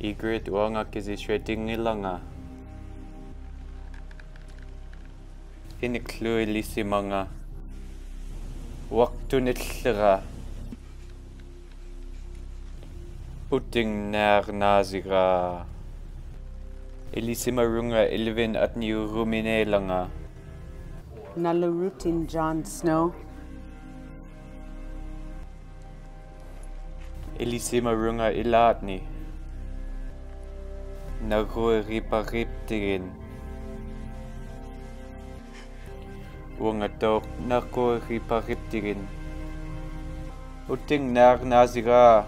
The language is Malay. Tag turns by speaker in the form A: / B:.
A: Igrit uanga kisi shredding nilanga. Iniklui lisimanga. Waktu nitlera. Uting nar nazira. Ilisimarunga ilvin at niu ruminelanga.
B: Nalarutin Jon Snow.
A: Ilisimarunga ilatni. Narui ripariptigin. Ungatok narui ripariptigin. Uting nar nazira.